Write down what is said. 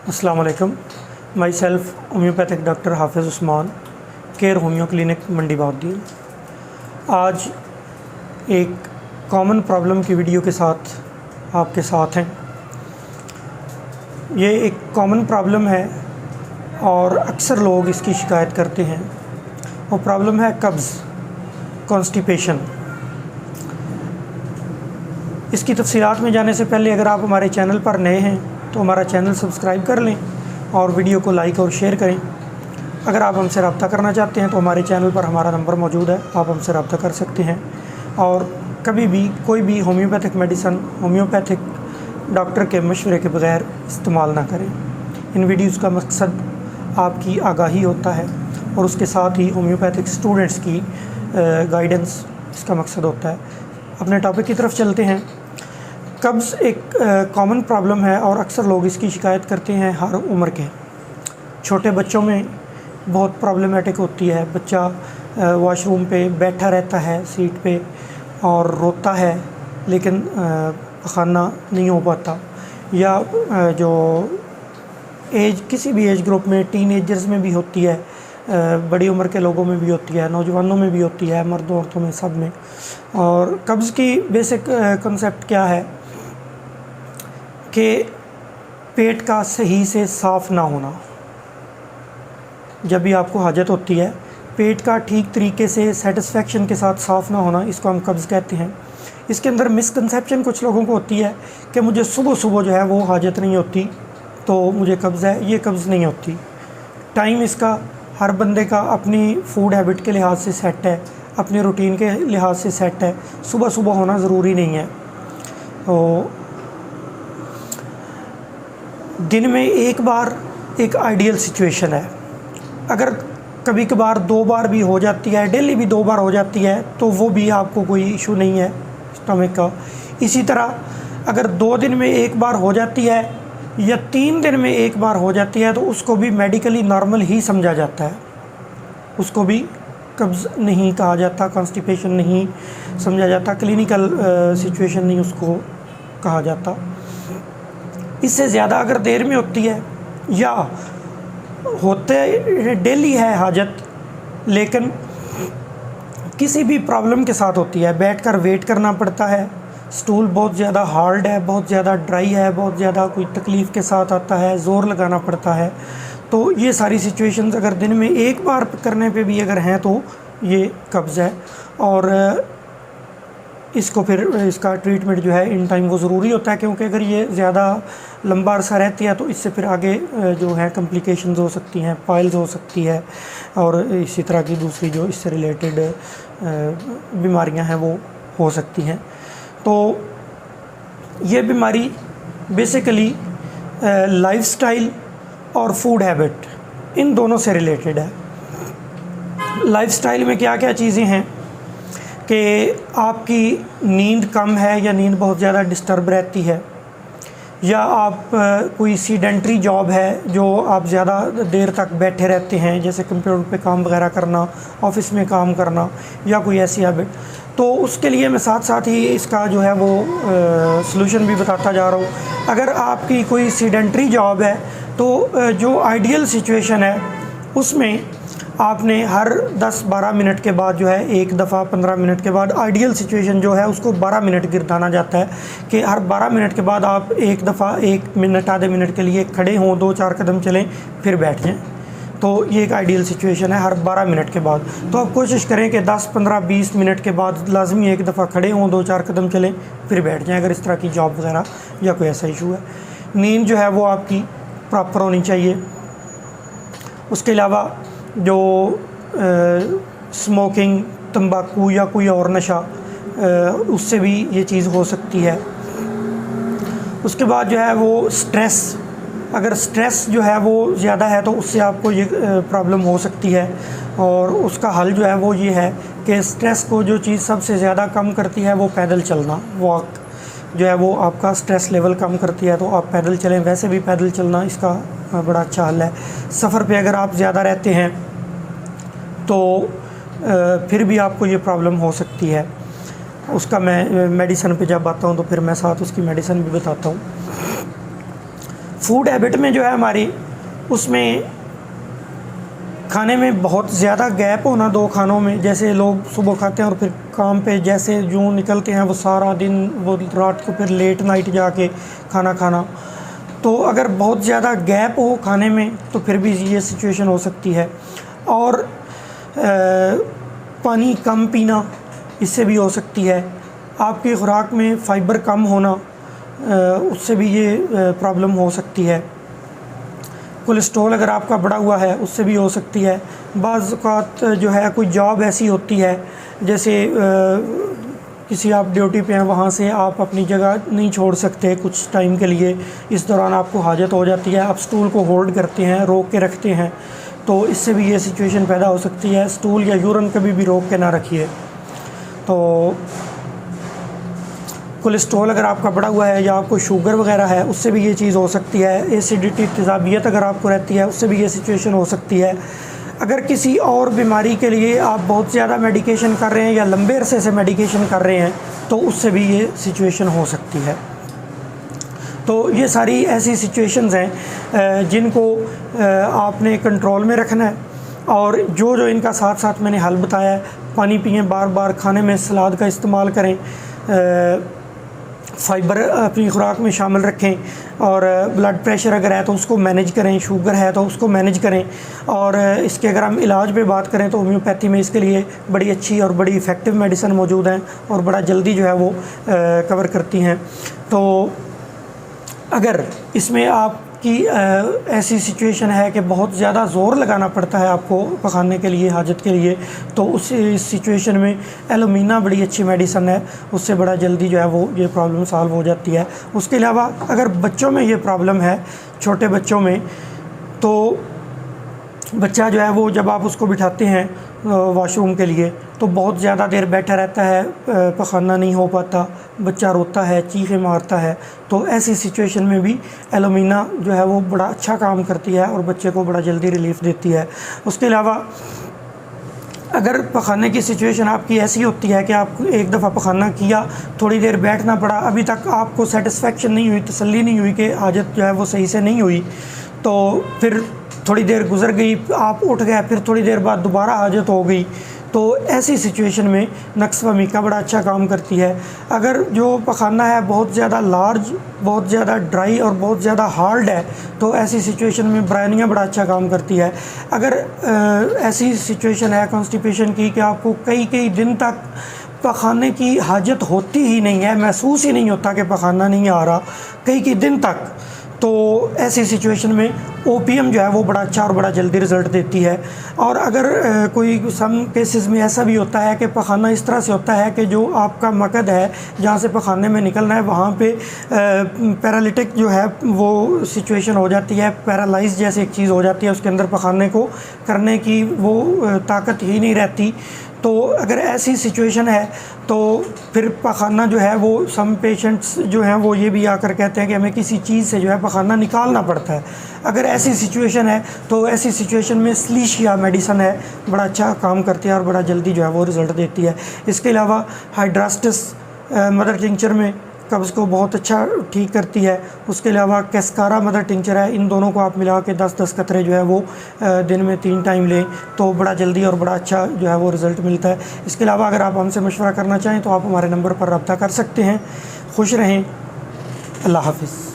अस्सलाम वालेकुम। My self homeopathic doctor हाफिज़ उस्मान, केयर होम्यो क्लिनिक मंडी बाउद्दीन। आज एक कॉमन प्रॉब्लम की वीडियो के साथ आपके साथ हैं। ये एक कॉमन प्रॉब्लम है और अक्सर लोग इसकी शिकायत करते हैं। वो प्रॉब्लम है कब्ज़, कॉन्स्टिपेशन। इसकी तफसीलात में जाने से पहले अगर आप हमारे चैनल पर नए हैं तो हमारा चैनल सब्सक्राइब कर लें और वीडियो को लाइक और शेयर करें। अगर आप हमसे रब्ता करना चाहते हैं तो हमारे चैनल पर हमारा नंबर मौजूद है, आप हमसे रब्ता कर सकते हैं। और कभी भी कोई भी होम्योपैथिक मेडिसन होम्योपैथिक डॉक्टर के मशवरे के बगैर इस्तेमाल ना करें। इन वीडियोज़ का मकसद आपकी आगाही होता है और उसके साथ ही होम्योपैथिक स्टूडेंट्स की गाइडेंस इसका मकसद होता है। अपने टॉपिक की तरफ चलते हैं। कब्ज़ एक कॉमन प्रॉब्लम है और अक्सर लोग इसकी शिकायत करते हैं हर उम्र के। छोटे बच्चों में बहुत प्रॉब्लमेटिक होती है। बच्चा वॉशरूम पे बैठा रहता है सीट पे और रोता है लेकिन खाना नहीं हो पाता। या जो एज किसी भी एज ग्रुप में टीनेजर्स में भी होती है, बड़ी उम्र के लोगों में भी होती है, नौजवानों में भी होती है, मर्दों औरतों में, सब में। और कब्ज़ की बेसिक कंसेप्ट क्या है कि पेट का सही से साफ़ ना होना। जब भी आपको हाजत होती है, पेट का ठीक तरीके से सेटिस्फेक्शन के साथ साफ़ ना होना, इसको हम कब्ज़ कहते हैं। इसके अंदर मिसकंसेप्शन कुछ लोगों को होती है कि मुझे सुबह सुबह जो है वो हाजत नहीं होती तो मुझे कब्ज़ है। ये कब्ज़ नहीं होती। टाइम इसका हर बंदे का अपनी फूड हैबिट के लिहाज से सेट है, अपने रूटीन के लिहाज से सेट है। सुबह सुबह होना ज़रूरी नहीं है। तो दिन में एक बार एक आइडियल सिचुएशन है। अगर कभी कभार 2 बार भी हो जाती है, डेली भी 2 बार हो जाती है तो वो भी आपको कोई इशू नहीं है स्टमक का। इसी तरह अगर 2 दिन में 1 बार हो जाती है या 3 दिन में 1 बार हो जाती है तो उसको भी मेडिकली नॉर्मल ही समझा जाता है। उसको भी कब्ज़ नहीं कहा जाता, कॉन्स्टिपेशन नहीं समझा जाता, क्लिनिकल सिचुएशन नहीं उसको कहा जाता। इससे ज़्यादा अगर देर में होती है या होते डेली है हाजत लेकिन किसी भी प्रॉब्लम के साथ होती है, बैठकर वेट करना पड़ता है, स्टूल बहुत ज़्यादा हार्ड है, बहुत ज़्यादा ड्राई है, बहुत ज़्यादा कोई तकलीफ़ के साथ आता है, ज़ोर लगाना पड़ता है, तो ये सारी सिचुएशंस अगर दिन में 1 बार करने पे भी अगर हैं तो ये कब्ज़ है। और इसको फिर इसका ट्रीटमेंट जो है इन टाइम वो ज़रूरी होता है, क्योंकि अगर ये ज़्यादा लंबा अरसा रहती है तो इससे फिर आगे जो है कॉम्प्लिकेशंस हो सकती हैं, पाइल्स हो सकती है और इसी तरह की दूसरी जो इससे रिलेटेड बीमारियां हैं वो हो सकती हैं। तो ये बीमारी बेसिकली लाइफस्टाइल और फूड हैबिट इन दोनों से रिलेटेड है। लाइफस्टाइल में क्या क्या चीज़ें हैं कि आपकी नींद कम है या नींद बहुत ज़्यादा डिस्टर्ब रहती है, या आप कोई सीडेंट्री जॉब है जो आप ज़्यादा देर तक बैठे रहते हैं, जैसे कंप्यूटर पे काम वगैरह करना, ऑफिस में काम करना, या कोई ऐसी हैबिट, तो उसके लिए मैं साथ साथ ही इसका जो है वो सलूशन भी बताता जा रहा हूँ। अगर आपकी कोई सीडेंट्री जॉब है तो जो आइडियल सिचुएशन है उसमें आपने हर 10-12 मिनट के बाद जो है एक दफ़ा 15 मिनट के बाद, आइडियल सिचुएशन जो है उसको 12 मिनट गिरदाना जाता है कि हर 12 मिनट के बाद आप एक दफ़ा 1 मिनट आधे मिनट के लिए खड़े हों, 2-4 कदम चलें, फिर बैठ जाएं। तो ये एक आइडियल सिचुएशन है हर 12 मिनट के बाद। तो आप कोशिश करें कि 10-15-20 मिनट के बाद लाजमी एक दफ़ा खड़े हों, 2-4 कदम चलें, फिर बैठ जाएँ, अगर इस तरह की जॉब वगैरह या कोई ऐसा इशू है। नींद जो है वो आपकी प्रॉपर होनी चाहिए। उसके अलावा जो स्मोकिंग, तंबाकू या कोई और नशा, उससे भी ये चीज़ हो सकती है। उसके बाद जो है वो स्ट्रेस, अगर स्ट्रेस जो है वो ज़्यादा है तो उससे आपको ये प्रॉब्लम हो सकती है। और उसका हल जो है वो ये है कि स्ट्रेस को जो चीज़ सबसे ज़्यादा कम करती है वो पैदल चलना, वॉक जो है वो आपका स्ट्रेस लेवल कम करती है, तो आप पैदल चलें। वैसे भी पैदल चलना इसका बड़ा अच्छा हल है। सफ़र पे अगर आप ज़्यादा रहते हैं तो फिर भी आपको ये प्रॉब्लम हो सकती है। उसका मैं मेडिसन पे जब आता हूँ तो फिर मैं साथ उसकी मेडिसन भी बताता हूँ। फूड हैबिट में जो है हमारी, उसमें खाने में बहुत ज़्यादा गैप होना दो खानों में। जैसे लोग सुबह खाते हैं और फिर काम पे जैसे यूँ निकलते हैं, वो सारा दिन वो रात को फिर लेट नाइट जाके खाना खाना। तो अगर बहुत ज़्यादा गैप हो खाने में तो फिर भी ये सिचुएशन हो सकती है। और पानी कम पीना, इससे भी हो सकती है। आपकी खुराक में फ़ाइबर कम होना, उससे भी ये प्रॉब्लम हो सकती है। कोलेस्ट्रॉल अगर आपका बढ़ा हुआ है, उससे भी हो सकती है। बाज़ औक़ात जो है कोई जॉब ऐसी होती है, जैसे किसी आप ड्यूटी पे हैं, वहाँ से आप अपनी जगह नहीं छोड़ सकते कुछ टाइम के लिए, इस दौरान आपको हाजत हो जाती है, आप स्टूल को होल्ड करते हैं, रोक के रखते हैं, तो इससे भी ये सिचुएशन पैदा हो सकती है। स्टूल या यूरिन कभी भी रोक के ना रखिए। तो कोलेस्ट्रॉल अगर आपका बढ़ा हुआ है या आपको शुगर वगैरह है, उससे भी ये चीज़ हो सकती है। एसिडिटी, तेज़ाबियत अगर आपको रहती है, उससे भी ये सिचुएशन हो सकती है। अगर किसी और बीमारी के लिए आप बहुत ज़्यादा मेडिकेशन कर रहे हैं या लंबे अरसे से मेडिकेशन कर रहे हैं, तो उससे भी ये सिचुएशन हो सकती है। तो ये सारी ऐसी सिचुएशंस हैं जिनको आपने कंट्रोल में रखना है। और जो जो इनका साथ साथ मैंने हल बताया है, पानी पिएं, बार बार खाने में सलाद का इस्तेमाल करें, फ़ाइबर अपनी खुराक में शामिल रखें, और ब्लड प्रेशर अगर है तो उसको मैनेज करें, शुगर है तो उसको मैनेज करें। और इसके अगर हम इलाज पे बात करें तो होम्योपैथी में इसके लिए बड़ी अच्छी और बड़ी इफ़ेक्टिव मेडिसिन मौजूद हैं और बड़ा जल्दी जो है वो कवर करती हैं। तो अगर इसमें आपकी ऐसी सिचुएशन है कि बहुत ज़्यादा ज़ोर लगाना पड़ता है आपको पखाने के लिए, हाजत के लिए, तो उस सिचुएशन में एलोमीना बड़ी अच्छी मेडिसिन है, उससे बड़ा जल्दी जो है वो ये प्रॉब्लम सॉल्व हो जाती है। उसके अलावा अगर बच्चों में ये प्रॉब्लम है, छोटे बच्चों में, तो बच्चा जो है वो जब आप उसको बिठाते हैं वॉशरूम के लिए, तो बहुत ज़्यादा देर बैठा रहता है, पखाना नहीं हो पाता, बच्चा रोता है, चीखें मारता है। तो ऐसी सिचुएशन में भी एलोमीना जो है वो बड़ा अच्छा काम करती है और बच्चे को बड़ा जल्दी रिलीफ़ देती है। उसके अलावा अगर पखाने की सिचुएशन आपकी ऐसी होती है कि आप एक दफ़ा पखाना किया, थोड़ी देर बैठना पड़ा, अभी तक आपको सेटिस्फेक्शन नहीं हुई, तसल्ली नहीं हुई कि हाजत जो है वो सही से नहीं हुई, तो फिर थोड़ी देर गुजर गई, आप उठ गए, फिर थोड़ी देर बाद दोबारा हाजत हो गई, तो ऐसी सिचुएशन में नक्स व मीका बड़ा अच्छा काम करती है। अगर जो पखाना है बहुत ज़्यादा लार्ज, बहुत ज़्यादा ड्राई और बहुत ज़्यादा हार्ड है, तो ऐसी सिचुएशन में ब्रायनिया बड़ा अच्छा काम करती है। अगर ऐसी सिचुएशन है कॉन्स्टिपेशन की कि आपको कई कई दिन तक पखाने की हाजत होती ही नहीं है, महसूस ही नहीं होता कि पखाना नहीं आ रहा कई कई दिन तक, तो ऐसी सिचुएशन में ओपीएम जो है वो बड़ा अच्छा और बड़ा जल्दी रिज़ल्ट देती है। और अगर कोई सम केसेस में ऐसा भी होता है कि पखाना इस तरह से होता है कि जो आपका मकद है जहाँ से पखाने में निकलना है, वहाँ पे पैरालिटिक जो है वो सिचुएशन हो जाती है, पैरालाइज जैसी एक चीज़ हो जाती है, उसके अंदर पखाने को करने की वो ताकत ही नहीं रहती। तो अगर ऐसी सिचुएशन है तो फिर पखाना जो है वो, सम पेशेंट्स जो हैं वो ये भी आकर कहते हैं कि हमें किसी चीज़ से जो है पखाना निकालना पड़ता है। अगर ऐसी सिचुएशन है तो ऐसी सिचुएशन में स्लीशिया मेडिसिन है, बड़ा अच्छा काम करती है और बड़ा जल्दी जो है वो रिज़ल्ट देती है। इसके अलावा हाइड्रास्टिस मदर टिंचर में कब्ज़ को बहुत अच्छा ठीक करती है। उसके अलावा कैस्कारा मदर टिंचर है, इन दोनों को आप मिला के 10-10 कतरे जो है वो दिन में 3 टाइम लें तो बड़ा जल्दी और बड़ा अच्छा जो है वो रिज़ल्ट मिलता है। इसके अलावा अगर आप हमसे मशवरा करना चाहें तो आप हमारे नंबर पर रब्ता कर सकते हैं। खुश रहें। अल्लाह हाफ़िज़।